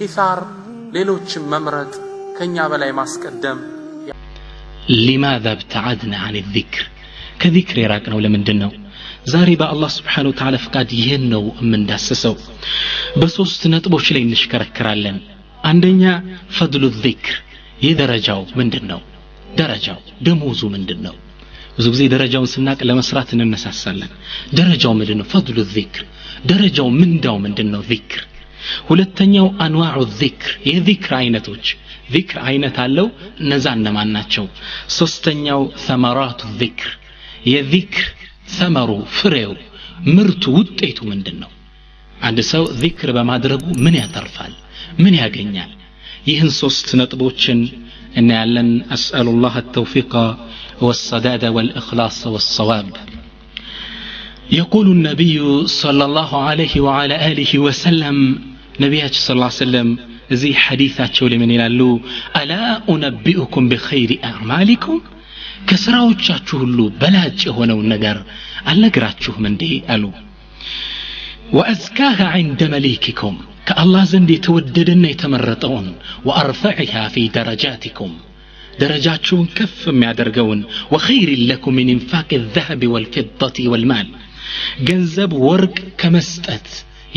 ኢሳር ሌሎችን መምረጥ ከኛ በላይ ማስቀደም لماذا ابتعدنا عن الذكر كذكر يراقنا ለምንድነው ዛሬ በአላህ Subhanahu Wa Ta'ala ፍቃድ ይሄን ነው የምንዳስሰው በሶስት ነጥቦች ላይ እንሽከረከራለን አንደኛ ፈድሉ الذكر የደረጃው ምንድነው ደረጃው ደሞዙ ምንድነው ብዙ ጊዜ ደረጃውን ስናቅ ለመስራት እንነሳሳለን ደረጃው ምንድነው ፈድሉ الذكر ደረጃው ምንዳው ምንድነው ذكر ሁለተኛው አንዋዑ الذكر የذكر አይነቶች ذكر አይነት አለው እነዛ እነማን ናቸው ሶስተኛው ثمرات الذكر የذكر ثمሩ ፍሬው ምርቱ ውጤቱ ምንድነው አንድ ሰው ذكر በማድረጉ ምን ያተርፋል ምን ያገኛል ይህን ሶስት ነጥቦችን እናያለን اسالullah التوفيق والسداد والاخلاص والصواب يقول النبي صلى الله عليه وعلى اله وسلم نبينا صلى الله عليه وسلم زي حديثاቸው ለምን ይላሉ الا انبئكم بخير اعمالكم ከስራዎቻችሁ ሁሉ በላጭ የሆነው ነገር አልነግራችሁም እንዴ አሉ وازكاها عند مليككم كالله ዘንድ የተወደደና የተመረጠውን وارفعها في درجاتكم درجاتكم كف የሚያደርገውን وخير لكم من انفاق الذهب والفضة والمال ገንዘብ ወርቅ ከመስጠት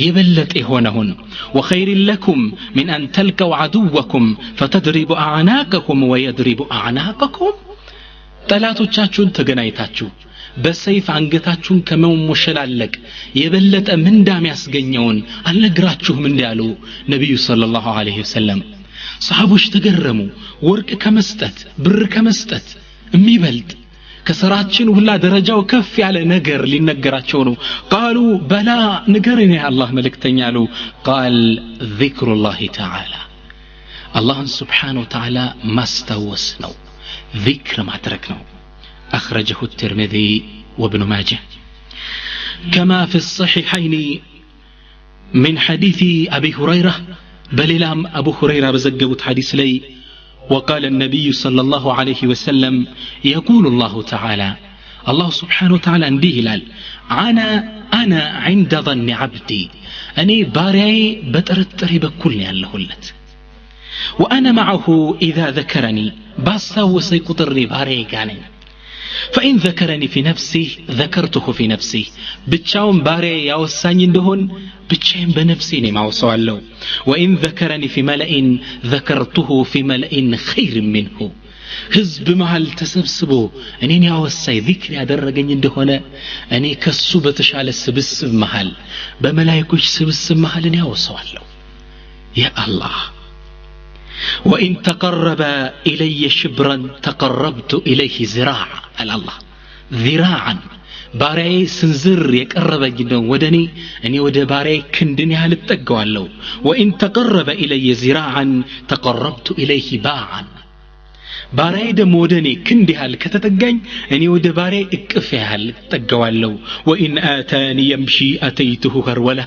يبلت إهونهن وخير لكم من أن تلقوا عدوكم فتضرب أعناقكم ويضرب أعناقكم ጠላቶቻችሁን ተገናኝታችሁ በሰይፍ አንገታችሁን ከመሞሸላለቅ የበለጠ ምንዳም ያስገኘውን አልነግራችሁም እንዲያሉ ነብዩ ሰለላሁ ዐለይሂ ወሰለም ሰሃቦች ተገረሙ ወርቅ ከመስጠት ብር ከመስጠት የሚበልጥ ከሰራችን ሁላ ደረጃው ከፍ ያለ ነገር ሊነገራቸው ነው قالوا بلا ንገረኝ ያ አላህ መልእክተኛ አሉ قال ذكر الله تعالى الله سبحانه وتعالى ማስታወስ ነው ذكر ማድረግ ነው أخرجه الترمذي وابن ماجه كما في الصحيحين من حديث أبي هريرة بللام أبو هريرة بزجبت حديث لي وقال النبي صلى الله عليه وسلم يقول الله تعالى الله سبحانه وتعالى انديه لال أنا عند ظن عبدي أني بارعي بترتري بكلني اللهلت وأنا معه إذا ذكرني باستوسي قطرني بارعي كاني فإن ذكرني في نفسي ذكرته في نفسي بتشاوم بارعي يوساني دهون بتشاوم بنفسي ما وصوالو وإن ذكرني في ملأ ذكرته في ملأ خير منه ህዝብ መሃል ተሰብስቦ እኔን ያወሳይ ذكر ያደረገኝ እንደሆነ እኔ ከሱ በተሻለ ስብስብ መሃል በመላእክቶች ስብስብ መሃል እኔ ያወሳዋለሁ ያ አላህ وإن تقرب إلي شبرا تقربت إليه ذراعا الله ذراعا ባሪያዬ ስንዝር የቀረበኝ ነው ወደኔ እኔ ወደ ባሪያዬ ክንድን ያህል እጠጋዋለሁ وإن تقرب إلي ذراعا تقربت إليه باعا ባሪያዬ ደግሞ ወደኔ ክንድ ያህል ከተጠጋኝ እኔ ወደ ባሪያዬ እቅፍ ያህል እጠጋዋለሁ وإن آتاني يمشي أتيته هرولة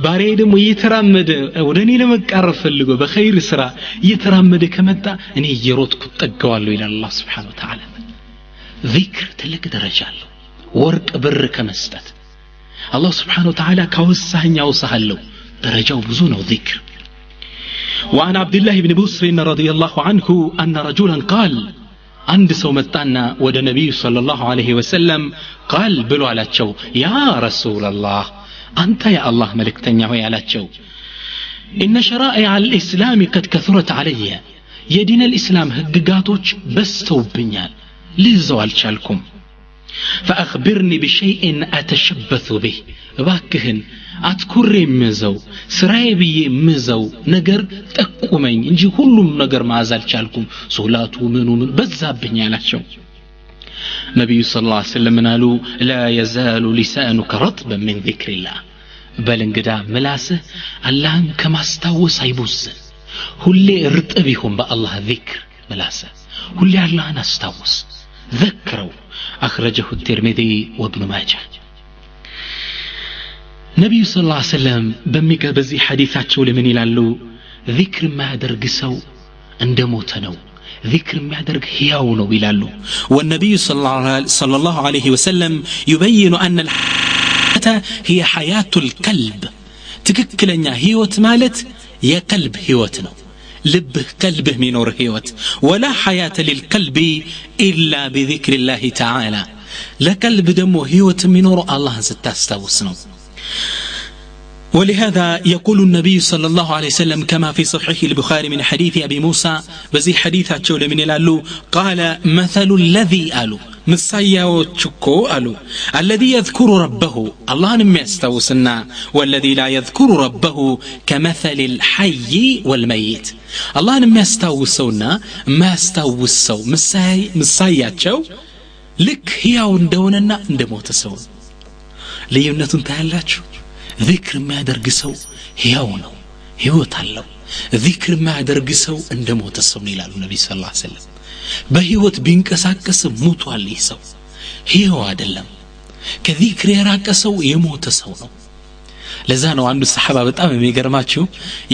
ባሪያዬ ደግሞ እየተራመደ ወደኔ ለመቃረብ ፈልጎ በኸይር ስራ እየተራመደ ከመጣ እኔ እየሮጥኩ እጠጋዋለሁ ይላል አላህ Subhanahu Wa Ta'ala ذكر ትልቅ ደረጃ አለው ወርቅ ብር ከመስጠት አላህ Subhanahu Wa Ta'ala ካወሳኝ ያውሳሃለሁ ደረጃው ብዙ ነው ذكر وعن عبد الله بن بصر رضي الله عنه أن رجلا قال عند سو متانا ود النبي صلى الله عليه وسلم قال بلو علاتشو يا رسول الله أنت يا الله ملكتني هو علاتشو إن شرائع الإسلام قد كثرت علي يدين الإسلام هققاتوش بستو بنيال لزوال شالكم فأخبرني بشيء أتشبث به باكهن أتكرر مزو سرايبي مزو نجر تقومين إنجي كلهم نجر ما زال شالكم صلاتو منو من بزابني على شو نبي صلى الله عليه وسلم قالوا لا يزال لسانك رطبا من ذكر الله بل انقدا ملاسه الله كما استوس يبوس هلي ارتبهم بالله ذكر ملاسه هلي الله نستوس ذكروا أخرجه الترمذي وابن ماجه نبي صلى الله عليه وسلم بميك بزي حديثات شو لمن يلالو ذكر ما درقسو عند موتنو ذكر የሚያደርግ ሕያው ነው ይላሉ والنبي صلى الله عليه وسلم يبين أن الحياة هي حياة الكلب ትክክለኛ ህይወት ማለት የቀልብ ህይወት ነው ልብህ ቀልብህ ሚኖር ህይወት ولا حياة للكلب إلا بذكر الله تعالى ለቀልብ ደግሞ ህይወት ሚኖር አላህን ስታስታውስ ነው ولهذا يقول النبي صلى الله عليه وسلم كما في صحيح البخاري من حديث أبي موسى بزي حديثاته لمن يلالو قال مثل الذي قالوا مساياوچكو قالوا الذي يذكر ربه الله نم يستوسنا والذي لا يذكر ربه كمثل الحي والميت الله نم يستوسونا ما يستوسو مساياچو لك هياو እንደሆነና እንደሞተ ሰው ልዩነቱን ታያላችሁ ذكر ما ያደርግ ሰው ሕያው ነው ህይወት አለው ذكر ما ያደርግ ሰው እንደሞተ ሰው ነው ይላሉ ነብዩ ሰለላሁ ዐለይሂ ወሰለም በህይወት ቢንቀሳቀስ ሞቷል ይህ ሰው ሕያው አይደለም ከذكر የራቀ ሰው የሞተ ሰው ነው ለዛ ነው አንዱ ሰሃባ በጣም የሚገርማችሁ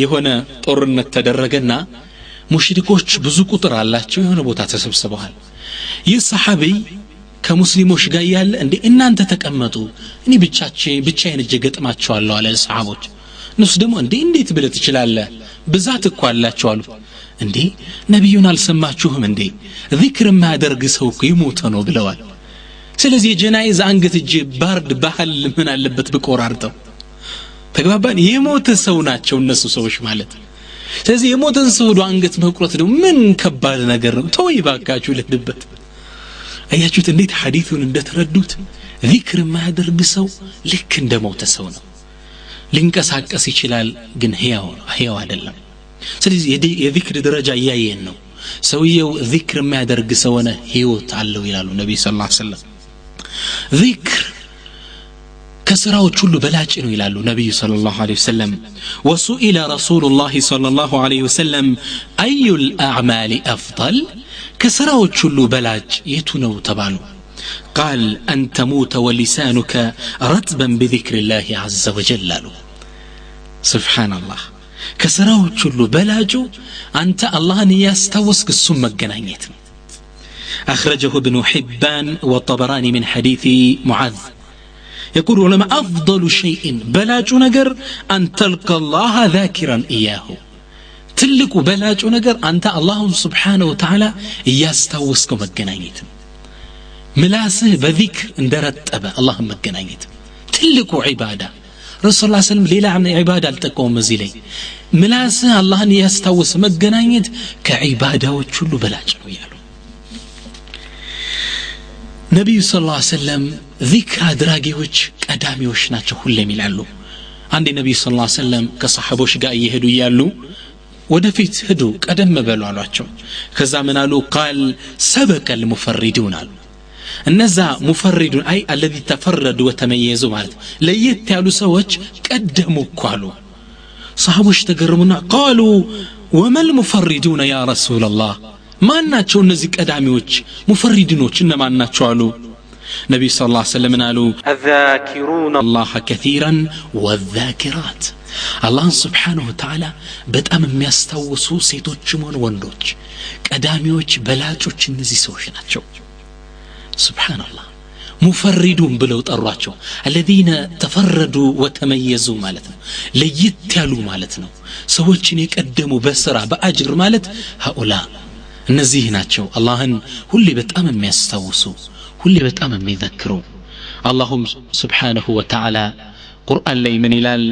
የሆነ ጦርነት ተደረገና ሙሽሪኮች ብዙ ቁጥር አላቸው የሆነ ቦታ ተሰብስበዋል ይህ ሰሃቢ ከሙስሊሞች ጋር ያለ እንዴ እናንተ ተቀመጡ እኔ ብቻዬን እጄ ገጥማቸዋለሁ አለ ሰሃቦች እነሱ ደግሞ እንዴት ብለህ ትችላለህ ብዛት እኮ አላቸው አሉ እንዴ ነብዩን አልሰማችሁም እንዴ ذكر የማያደርግ ሰው ይሞት ነው ብለዋል ስለዚህ የጀናይዝ አንገት እጄ ባርድ ባህል ምን አለበት በቆራርጠው ተግባባን የሞተ ሰው ናቸው እነሱ ሰዎች ማለት ስለዚህ የሞተን ሰው አንገት መቁረጥ ነው ምን ከባድ ነገር ነው ተወይ ባካችሁ ልድበት አያችሁት እንዴት ሐዲሱን እንደተረዱት ذكر የማያደርግ ሰው ልክ እንደሞተ ሰው ነው ሊንቀሳቀስ ይችላል ግን ሕያው አይደለም ስለዚህ የذكر ደረጃ ያየን ነው ሰውየው ذكر የማያደርግ ሰው ሆነ ሕይወት አለው ይላሉ ነብዩ ሰለላሁ ዐለይሂ ወሰለም ذكر ከስራዎች ሁሉ በላጭ ነው ይላሉ ነብዩ ሰለላሁ ዐለይሂ ወሰለም وسئل رسول الله صلى الله عليه وسلم أي الأعمال أفضل كسراዎች ሁሉ በላጭ የቱ ነው ተባሉ قال أن تموت ولسانك رطبا بذكر الله عز وجل سبحان الله كسراዎች ሁሉ በላጩ አንተ አላህን ያስተዋስክ እሱም መገናኘት أخرجه ابن حبان والطبراني من حديث معاذ يقول لما أفضل شيء بلاج نجر أن تلقى الله ذاكرا إياه ትልቁ በላጩ ነገር አንተ አላህን Subhanahu Wa Ta'ala ያስተዋስከው መገናኘት ምላስህ በذكر እንደረጠበ አላህን መገናኘት ትልቁ ዒባዳ ረሱላህ ሰለላሁ ዐለይሂ ወሰለም ሌላ ዒባዳ አልጠቀሙም እዚህ ላይ ምላስህ አላህን ያስተዋስ መገናኘት ከዒባዳዎች ሁሉ በላጭ ነው ያሉ ነብዩ ሰለላሁ ዐለይሂ ወሰለም ذكر አድራጊዎች ቀዳሚዎች ናቸው ሁሌም ይላሉ አንድ ነብዩ ሰለላሁ ዐለይሂ ወሰለም ከሰሃቦች ጋር እየሄዱ ያሉ ወደፊት ሄዱ ቀደም በሉ አሏቸው ከዛ ምን አሉ قال سبق المفردون አሉ እነዛ ሙፈሪዱን አይ الذي تفردوا وتميزوا ማለት ለየት ያሉ ሰዎች ቀደሙ እኮ አሉ ሰሃቦች ተገረሙና قالوا وما المفردون يا رسول الله ማን ናቸው እነዚህ ቀዳሚዎች ሙፈሪዲኖች እነማን ናቸው አሉ ነብዩ ሰለላሁ ዐለይሂ ወሰለም አሉ الذاكرون الله كثيرا والذاكرات الله سبحانه وتعالى በጣም የሚያስተውሱ ሴቶችም ሆነ ወንዶች ቀዳሚዎች በላጮች እነዚህ ሰዎች ናቸው سبحان الله ሙፈሪዱን ብለው ጠሯቸው الذين تفردوا وتميزوا ማለት ነው ለየት ያሉ ማለት ነው ሰዎችን የቀደሙ በስራ በአጅር ማለት هؤلاء እነዚህ ናቸው አላህን ሁሌ በጣም የሚያስተውሱ ሁሌ በጣም የሚዘክሩ አላሁም سبحانه وتعالى ቁርአን ላይ ምን ይላል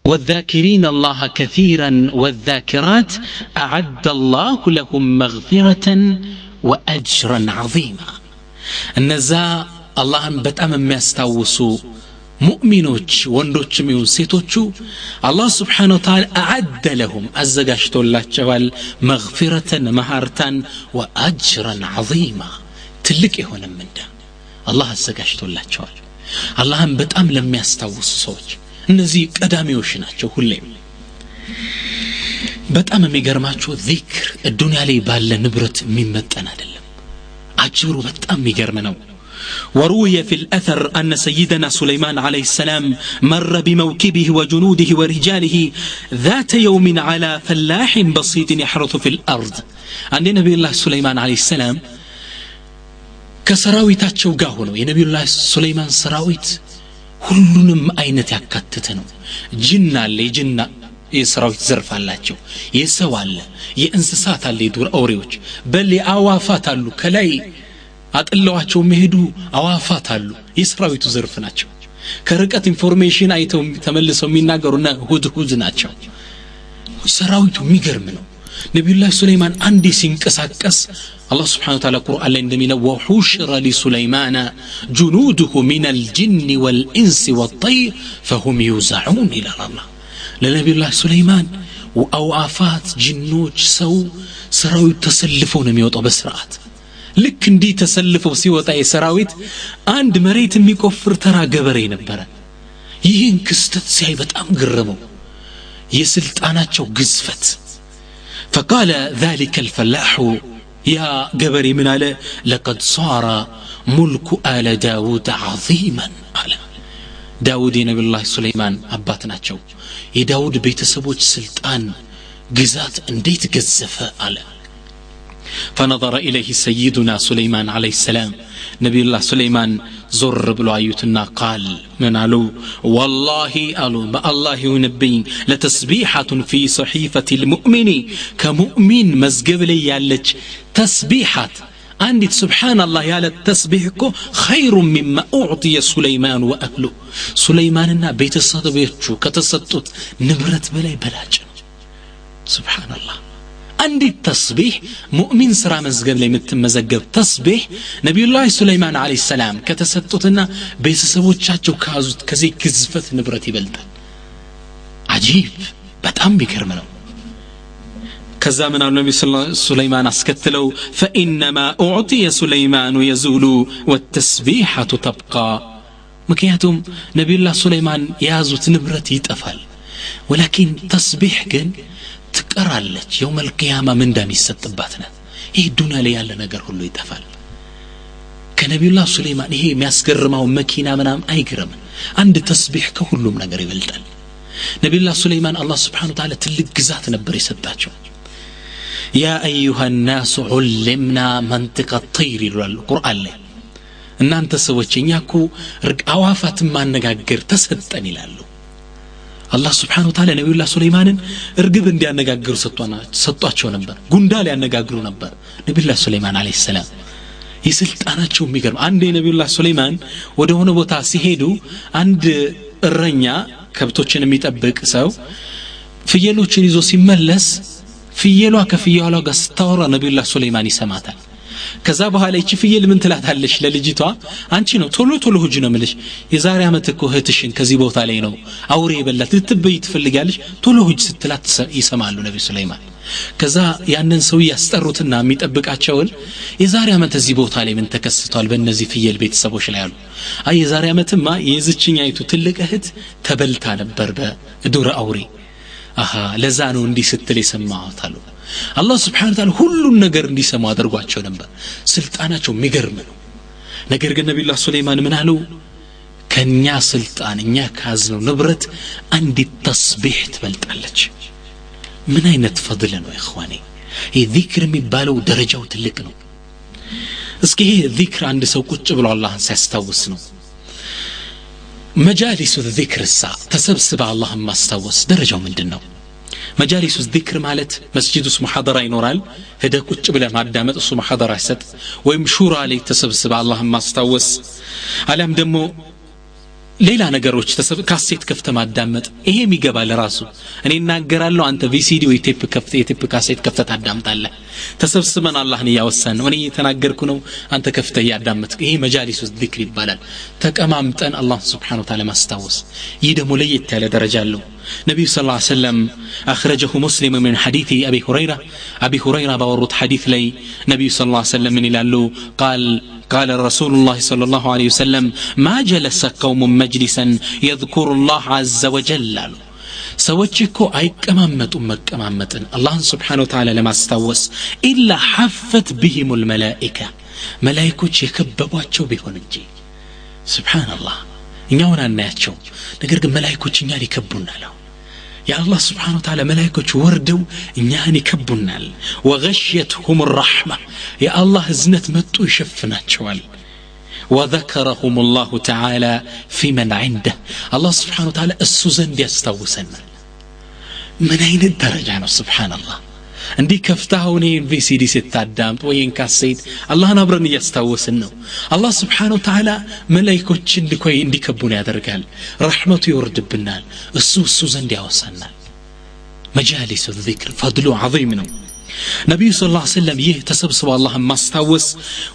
والذاكرين الله كثيرا والذاكرات أعد الله لهم مغفرة وأجرا عظيما النزا الله بتأم يستوسوا مؤمنوች ወንዶችም ይሁን ሴቶቹ አላህ Subhanahu Wa Ta'ala أعد لهم አዘጋጅቶላቸዋል مغفرة مهارتان وأجرا عظيما ትልቅ የሆነ ምንዳ አላህ አዘጋጅቶላቸዋል አላህን በጣም ለሚያስታውሱ ሰዎች እነዚህ ቀዳሚዎች ናቸው ሁሌም በጣም የሚገርማችሁ ዚክር الدنيا ላይ ባለ ንብረት የሚመጠን አይደለም አጅሩ በጣም የሚገርም ነው وروي في الأثر أن سيدنا سليمان عليه السلام مر بموكبه وجنوده ورجاله ذات يوم على فلاح بسيط يحرث في الأرض عند نبي الله سليمان عليه السلام كسراويتاچو ጋር ሆነው የነብዩ الله سليمان ሰራዊት ሁሉንም አይነት ያካተተ ነው ጅን አለ የጅና የሰራዊት ዘርፍ አላቸው የሰው አለ የእንስሳት አለ የዱር አውሬዎች በል የአዋፋት አሉ ከላይ አጥለዋቸው መሄዱ አዋፋት አሉ የሰራዊቱ ዘርፍ ናቸው ከርቀት ኢንፎርሜሽን አይተው ተመልሰው የሚናገሩና ሁድ ናቸው ሰራዊቱ የሚገርም ነው ነብዩላህ ሱለይማን አንዲ ሲንቀሳቀስ አላህ Subhanahu Wa Ta'ala ቁርአን ላይ እንደሚለው ወሁሽረ ሊሱለይማን جنوده من الجن والانس والطير فهم يوزعون الى الله ለነብዩላህ ሱለይማን ወአዋፋት ጅኖች ሰው ሰራዊት ተሰልፈው ነው የሚወጣው በስርዓት ልክ እንዲ ተሰልፈው ሲወጣ የሰራዊት አንድ መሬት የሚቆፍር ተራ ገበሬ ነበር ይህን ክስተት ሲያይ በጣም ገረመው የስልጣናቸው ግዝፈት فقال ذلك الفلاح يا ገበሬ ምን አለ لقد صار ملك آل داود عظيما አለ ዳውድ የነብዩላህ ሱለይማን አባት ናቸው የዳውድ ቤተሰቦች ስልጣን ግዛት እንዴት ገዘፈ አለ فنظر إليه سيدنا سليمان عليه السلام نبي الله سليمان زر بلو عيوتنا قال من علو والله ألو ما الله نبي لتسبيحة في صحيفة المؤمن كمؤمن مزقب لي يالج تسبيحة عندي سبحان الله يا التسبيحكو خير مما أعطي سليمان وأهله سليماننا بيت الصدبيتشو كتسطط نبرت بلاي بلاج سبحان الله عندي التسبيح مؤمن سرا مزقب لي متمزقب تسبيح نبي الله سليمان عليه السلام كتسططنا بيت سبوتشاتشو كازوت كزي كزفت نبرتي بلتا عجيب بتأم بكرمنا كذا من النبي سليمان اسكتلو فإنما أعطي سليمان يزول والتسبيحة تبقى مكياتهم نبي الله سليمان يازوت نبرتي يتفل ولكن تسبيح كن تقرالج يوم القيامة من دام يستطباتنا إيه الدنيا لي على نقر كله يتفل كنبي الله سليمان إيه مياسقرمه مكينة منام أي قرم عند تسبيح كهلهم نقر يبلدل نبي الله سليمان الله سبحانه وتعالى تلك قزات نبر يستطباتشو يا أيها الناس علمنا منطق الطير القرآن لي إن أنت سوتشين ياكو أوافات ما نقاقر تسدتني لالو الله سبحانه وتعالى نبي الله سليمان ارقب اندي نقاقر سطواتشو نبر قندالي نقاقرو نبر نبي الله سليمان عليه السلام يسلطاناچو የሚገርም አንዴ ነብዩ الله سليمان ወደ ሆነ ቦታ ሲሄዱ አንድ እረኛ ከብቶችን የሚጠብቅ ሰው ፍየሎችን ይዞ ሲመለስ ፍየሏ ከፍየሏ ጋር ስታወራ ነብዩላህ ሱለይማን ይሰማታል ከዛ በኋላ እቺ ፍየል ምን ትላታለች ለልጅቷ አንቺ ነው ቶሎ ሁጂ ነው ምልሽ የዛሬ አመት እኮ እህትሽን ከዚህ ቦታ ላይ ነው አውሬ ይበላት ልትበይ ትፈልጋለች ቶሎ ሁጂ ስትላት ይሰማሉ ነብዩ ሱለይማን ከዛ ያንን ሰው ያስጠሩትና የሚጠብቃቸውን የዛሬ አመት እዚህ ቦታ ላይ ምን ተከስቷል በእነዚህ ፍየል ቤተሰቦች ላይ አሉ አይ የዛሬ አመትማ የዝችኛይቱ ትልቅ እህት ተበልታ ነበር በዱር አውሬ አሃ ለዛ ነው እንዲ ስትል የሰማሁት አሉ አላህ Subhanahu Wa Ta'ala ሁሉን ነገር እንዲሰማ አድርጓቸው ነበር ስልጣናቸው የሚገርም ነው ነገር ግን ነብዩ ሱለይማን ምን አሉ ከኛ ስልጣን እኛ ካዝነው ንብረት አንዲት ተስቢህ ትበልጣለች ምን አይነት ፈድል ነው ኢኽዋኒ ይህ ዚክር የሚባለው ደረጃው ትልቅ ነው እስኪ ይህ ዚክር አንድ ሰው ቁጭ ብሎ አላህን ሲያስታውስ ነው مجالس الذكر الساعة تسبسب الله ما استوس درجة من دنو مجالس الذكر مالت مسجد اسمه حضرة ينورال هدا كتش بلا معدامت اسمه حضرة يسد ويمشور عليه تسبسب الله ما استوس علام دمو ليلة نقروش كاسيت كفت معدامت ايه ميقبال راسو اني ناقرال له انت في سي دي ويتيب كاسيت كفت عدامت الله ተሰብስበን አላህን ያወሳን ነው እኔ የተናገርኩ ነው አንተ ከፍተህ ያዳመጥክ ይሄ መጃሊሱ ዚክር ይባላል ተቀማምጠን አላህ Subhanahu Wa Ta'ala ማስታወስ ይህ ደግሞ ለየት ያለ ደረጃ አለው ነብዩ ሰለላሁ ዐለይሂ ወሰለም اخرجه مسلم من حديث ابي هريره باورط حديث لي نبي صلى الله عليه وسلم من ይላሉ قال رسول الله صلى الله عليه وسلم ما جلس قوم مجلسا يذكر الله عز وجل ሰዎች እኮ አይቀማመጡም መቀማመጥን አላህን Subhanahu Wa Ta'ala ለማስታወስ ኢላ ሐፈት بهم الملائكه መላእክቶች የከበቧቸው ቢሆን እንጂ ሱብሃንአላህ እኛውን አናያቸው ነገር ግን መላእክቶች እኛን ይከቡናል ያ አላህ Subhanahu Wa Ta'ala መላእክቶች ወርደው እኛን ይከቡናል وغشيتهم الرحمه ያ አላህ እዝነት መጥቶ ይሸፍናቸዋል وذكرهم الله تعالى في من عنده الله سبحانه وتعالى السوزن يستوسنا من أين الدرجة سبحان الله عندي كفتاوني VCD ستادامت وين كاسيت الله نبرني يستوسنا الله سبحانه وتعالى ملائكة لكوي عندي كبوني هذا الرجال رحمته يورد بالنال السوزن يوصلنا مجالس الذكر فضل عظيم نبي صلى الله عليه وسلم يتسبسب الله ما استوس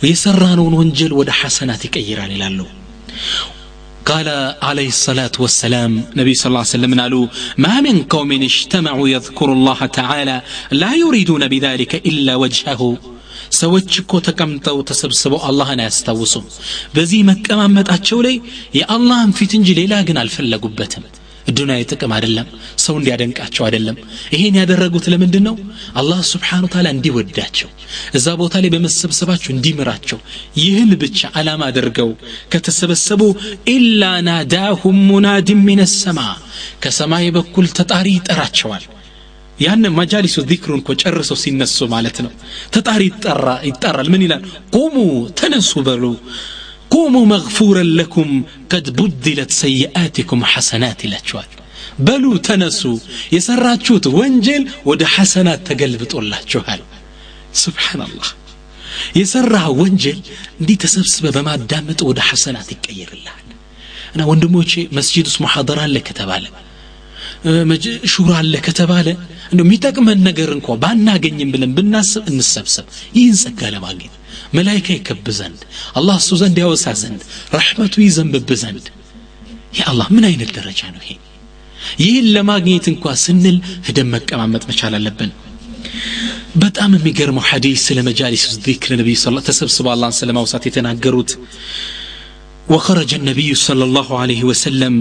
ويسرانون وانجل ود حسنات يكيران لالو قال عليه الصلاة والسلام نبي صلى الله عليه وسلم قالوا ما من قوم اجتمعوا يذكر الله تعالى لا يريدون بذلك إلا وجهه سوچكو ተቀምጠው ተሰብስበው አላህን ያስተውሱ በዚህ መቀማመጣቸው ላይ የአላህን ፊት እንጂ ሌላ ግን አልፈለጉበትም الدنيا يتقم አይደለም ሰው እንዲያደንቃቸው አይደለም ይሄን ያደረጉት ለምንድነው አላህ Subhanahu Wa Ta'ala እንዲወዳቸው እዛ ቦታ ላይ በመሰብሰባቸው እንዲምራቸው ይህን ብቻ አላማ አድርገው ከተሰበሰቡ ኢላ ናዳሁም ሙናዲም من السماء ከሰማይ በኩል ተጣሪ ይጠራቸዋል ያን መጃሊሱ ዚክሩን ኮጨርሰው ሲነሱ ማለት ነው ተጣሪ ይጠራል ምን ይላል ቁሙ ተነሱ በሉ قوموا مغفورا لكم قد بدلت سيئاتكم حسنات لچوال بلو تنسوا يسراچوت وانجل ود حسنات تقلبطولاچوال سبحان الله يسرها وانجل اندي تسبسبه بمادامط ود حسنات يقيرلال انا وندموچي مسجد اسمه محاضره አለ ከተባለ ሹራ አለ ከተባለ እንደው የሚጠቅመን ነገር እንኳን ባናገኝም ብለን ብናስብ እንሰብሰብ ይህን ጸጋ ለማግኘት ملائكة يكبزند الله سوزند يوسازند رحمته يزنبب زند يا الله من أين الدرجة هي يهل لما جيت انكوا سنل هدم مكامات مشال اللبن بتأم ميجرم حديث لمجالس الذكر النبي صلى الله عليه وسلم الله سلم وساتي تناقرت وخرج النبي صلى الله عليه وسلم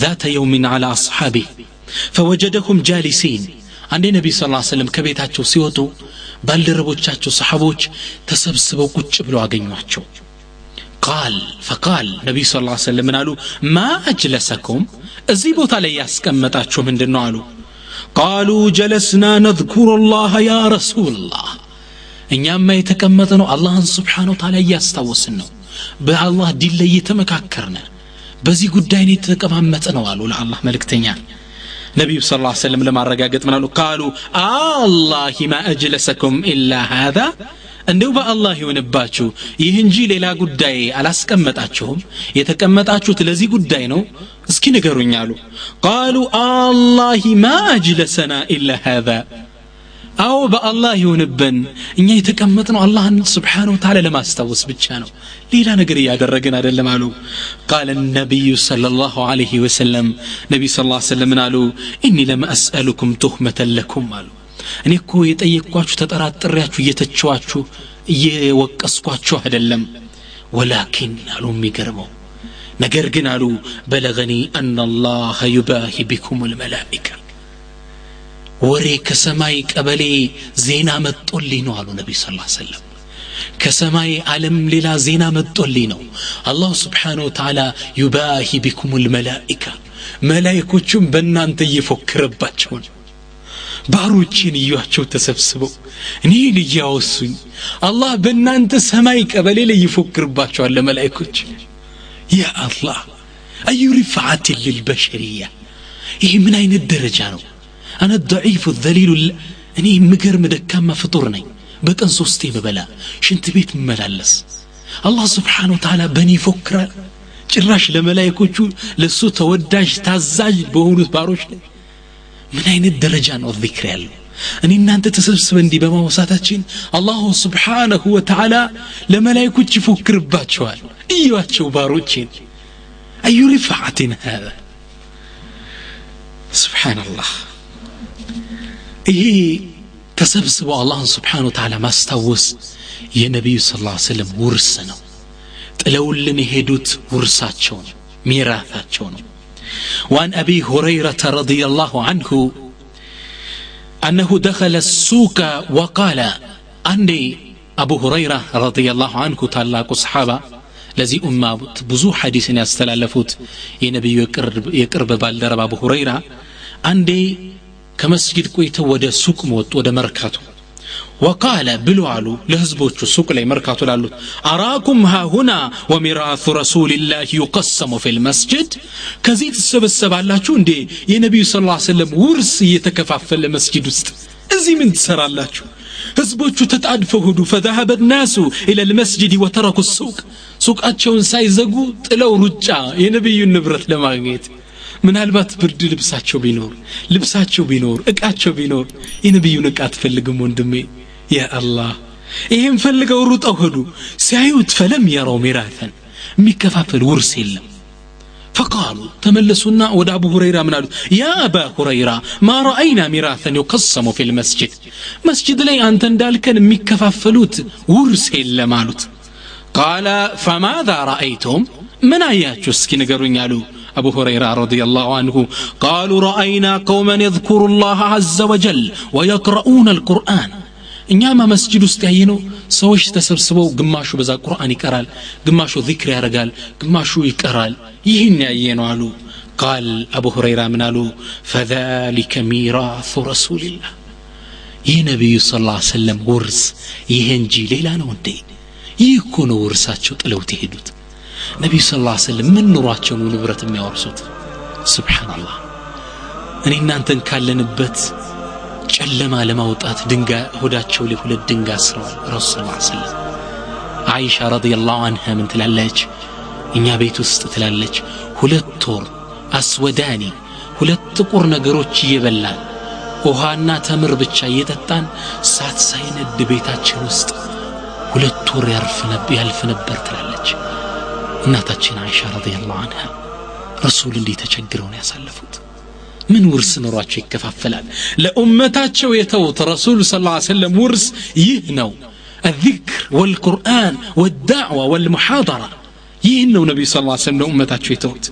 ذات يوم على أصحابه فوجدهم جالسين عند النبي صلى الله عليه وسلم كبيتاتشو سيوتو ባልደረቦቻቸው ሰሃቦች ተሰብስበው ቁጭ ብለው አገኙአቸው فقال نبي صلى الله عليه وسلم قالوا ما اجلسكم እዚህ ቦታ ላይ ያስቀመጣችሁ ምንድነው አሉ قالوا جلسنا نذكر الله يا رسول الله እኛማ የተቀመጥነው አላህን Subhanahu Wa Ta'ala ያስታውስን ነው በአላህ ዲን ላይ የተመካከርነ በዚህ ጉዳይ ነው የተቀማመጥነው አሉ ለአላህ መልእክተኛ نبي صلى الله عليه وسلم لما رجعت منه قالوا الله ما أجلسكم إلا هذا እንደው በአላህ ይወንባችሁ ይህ እንጂ ሌላ ጉዳይ አላስቀመጣችሁም የተቀመጣችሁት ለዚህ ጉዳይ ነው እስኪ ንገሩኝ አሉ قالوا الله ما أجلسنا إلا هذا አው በአላህ ይወንበን እኛ የተቀመጥነው አላህን Subhanahu Wa Ta'ala ለማስታወስ ብቻ ነው ሌላ ነገር ያደረግን አይደለም አሉ قال النبي صلى الله عليه وسلم نبي صلى الله عليه وسلم قالوا اني لم اسالكم تهمه لكم قالوا እኔ እኮ የጠየቅኳችሁ ተጠራጥሬያችሁ እየተቸዋችሁ እየወቀስኳችሁ አይደለም ولكن አሉ የሚገርመው ነገር ግን አሉ بلغني ان الله يباهي بكم الملائكه ወሬ ከሰማይ ቀበሌ ዜና መጥቶልኝ ነው አሉ ነብይ ሰለላሁ ዐለይሂ ወሰለም ከሰማይ ዓለም ሌላ ዜና መጥቶልኝ ነው አላህ Subhanahu Wa Ta'ala يباهي بكم الملائكه መላእክቶቹም በእናንተ እየፎከረባቸው ባሮችን ይያቸው ተሰብስበው እኔ ልያወሱኝ አላህ በእናንተ ሰማይ ቀበሌ ላይ ይፎክርባቸዋል ለመላእክቶች ያ አላህ አዩ رفعت للبشريه ይሄ ምን አይነት ደረጃ ነው أنا الضعيف الذليل أني مقرم دكامة فطورني بكن صوستي ببلا شنت بيت مملالس الله سبحانه وتعالى بني فكرة جراش لملايكوشو لسو توداج تازاج بهونس باروش من أين الدرجة الذكر يالو እኔ እናንተ ተሰብስበን እንዲህ በማውሳታችን አላሁ ሱብሓነሁ ወተዓላ ለመላእክቶች ይፎክርባቸዋል እዩዋቸው ባሮቼን አዩ ሪፋዓትን هذا ሱብሓነላህ ይሄ ተሰብስበው አላህን ሱብሓነሁ ወተዓላ ማስታወስ የነብዩ ሰለላሁ ዐለይሂ ወሰለም ውርስ ነው ጥለውልን የሄዱት ውርሳቸው ነው ሚራታቸው ነው وعن أبي هريرة رضي الله عنه أنه دخل السوق وقال عندي أبو هريرة رضي الله عنه تعلق صحابة الذي أمة بزو حديث يستلالفوت ينبي يقرب بالدرب أبو هريرة عندي كمسجد كويته ودا سوق موت ودا مركاتو وقال بلوالو لهزبوچو سوق لي مركاتو لالو اراكم ها هنا وميراث رسول الله يقسم في المسجد كزيت تسبسبالاچو እንዴ የነብዩ ሰለላሁ ዐለይሂ ወሰለም ውርስ እየተከፋፈለ መስጂድ ውስጥ እዚህ ምን ትሰራላችሁ ህዝቦቹ ተጣድፈው ሄዱ فذهب الناس الى المسجد وتركوا السوق ሱቃቸውን ሳይዘጉ ጥለው ሩጫ የነብዩን ንብረት ለማግኘት ምናልባት ብርድ ልብሳቸው ቢኖር እቃቸው ቢኖር የነብዩን እቃ አትፈልግም ወንድሜ ያ አላህ ይሄን ፈልገው ሩጠው ሄዱ ሲያዩት فلم يروا ميراثا የሚከፋፈል ውርስ የለም فقالوا تملسونا ወደ አቡ ሁረይራ ምን አሉት يا ابا هريره ما راينا ميراثا يقسم في المسجد መስጂድ ላይ አንተ እንዳልከን የሚከፋፈሉት ውርስ የለም አሉት قال فماذا رايتم من አያችሁ እስኪ ንገሩኝ አሉ أبو هريرة رضي الله عنه قالوا رأينا قوما يذكر الله عز وجل ويقرؤون القرآن إنما مسجد استعينو سوش تسبسبو قماشو بذا القرآن يقرال قماشو ذكر يرقال قماشو يقرال يهن يعينو علو قال أبو هريرة منالو فذلك ميراث رسول الله ينبي صلى الله عليه وسلم ورس يهنجي ليلان وندي يكونو ورساتشو تلو تهدوت ነብዩ ሰለላሁ ዐለይሂ ወሰለም ምን ኑሯቸው ነው ንብረት የሚያወርሱት ሱብሃንአላህ እኔ እናንተን ካለንበት ጨለማ ለማውጣት ድንጋይ ሆዳቸው ላይ ሁለት ድንጋይ አስረዋል ረሱል ሰለላሁ ዐለይሂ ወሰለም አይሻ ረዲየላሁ ዐንሃ ምን ትላለች እኛ ቤት ውስጥ ትላለች ሁለት ወር አስወዳኒ ሁለት ጥቁር ነገሮች እየበላን ውሃና ተምር ብቻ እየጠጣን ሳት ሳይነድ ቤታችን ውስጥ ሁለት ወር ያልፍ ነበር ትላለች እናታችን አይሻ ረዲየላሁ ዐንሃ ረሱል እንዲህ ተቸግረው ነው ያሳለፉት ምን ውርስ ኖሯቸው ይከፋፈላል ለኡመታቸው የተውት ረሱል ሰለላሁ ዐለይሂ ወሰለም ውርስ ይህ ነው الذكر والقرآن والدعوة والمحاضرة ይህ ነው ነብዩ ሰለላሁ ዐለይሂ ወሰለም ለኡመታቸው የተውት